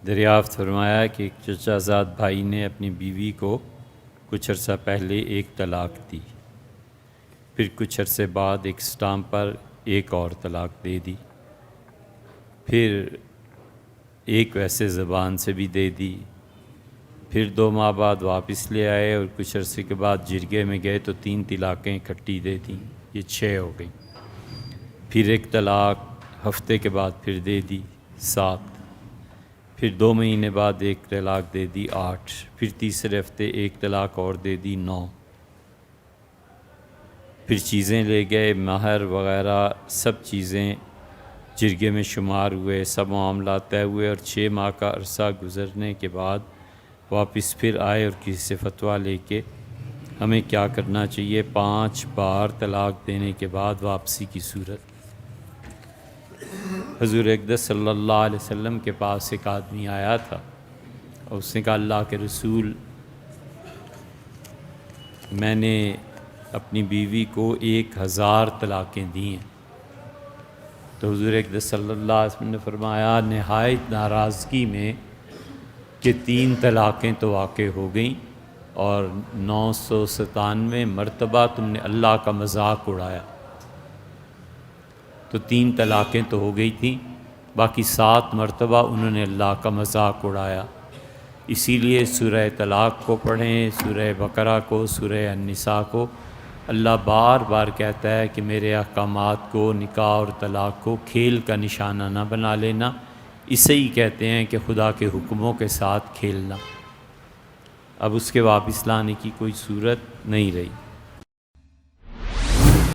دریافت فرمایا کہ ایک چچا زاد بھائی نے اپنی بیوی کو کچھ عرصہ پہلے ایک طلاق دی، پھر کچھ عرصے بعد ایک اسٹامپ پر ایک اور طلاق دے دی، پھر ایک ویسے زبان سے بھی دے دی، پھر 2 ماہ بعد واپس لے آئے اور کچھ عرصے کے بعد جرگے میں گئے تو 3 طلاقیں اکٹھی دے دیں، یہ 6 ہو گئیں۔ پھر ایک طلاق ہفتے کے بعد پھر دے دی، 7۔ پھر 2 مہینے بعد ایک طلاق دے دی، 8۔ پھر تیسرے ہفتے ایک طلاق اور دے دی، 9۔ پھر چیزیں لے گئے، مہر وغیرہ سب چیزیں جرگے میں شمار ہوئے، سب معاملات طے ہوئے، اور 6 ماہ کا عرصہ گزرنے کے بعد واپس پھر آئے اور کسی سے فتویٰ لے کے ہمیں کیا کرنا چاہیے 5 بار طلاق دینے کے بعد واپسی کی صورت۔ حضور اقدس صلی اللہ علیہ وسلم کے پاس ایک آدمی آیا تھا اور اس نے کہا اللہ کے رسول، میں نے اپنی بیوی کو 1000 طلاقیں دی ہیں۔ تو حضور اقدس صلی اللہ علیہ وسلم نے فرمایا نہایت ناراضگی میں کہ 3 طلاقیں تو واقع ہو گئیں اور 997 مرتبہ تم نے اللہ کا مذاق اڑایا۔ تو 3 طلاقیں تو ہو گئی تھیں، باقی 7 مرتبہ انہوں نے اللہ کا مذاق اڑایا۔ اسی لیے سورہ طلاق کو پڑھیں، سورہ بقرہ کو، سورہ النساء کو۔ اللہ بار بار کہتا ہے کہ میرے احکامات کو، نکاح اور طلاق کو کھیل کا نشانہ نہ بنا لینا، اسے ہی کہتے ہیں کہ خدا کے حکموں کے ساتھ کھیلنا۔ اب اس کے واپس لانے کی کوئی صورت نہیں رہی۔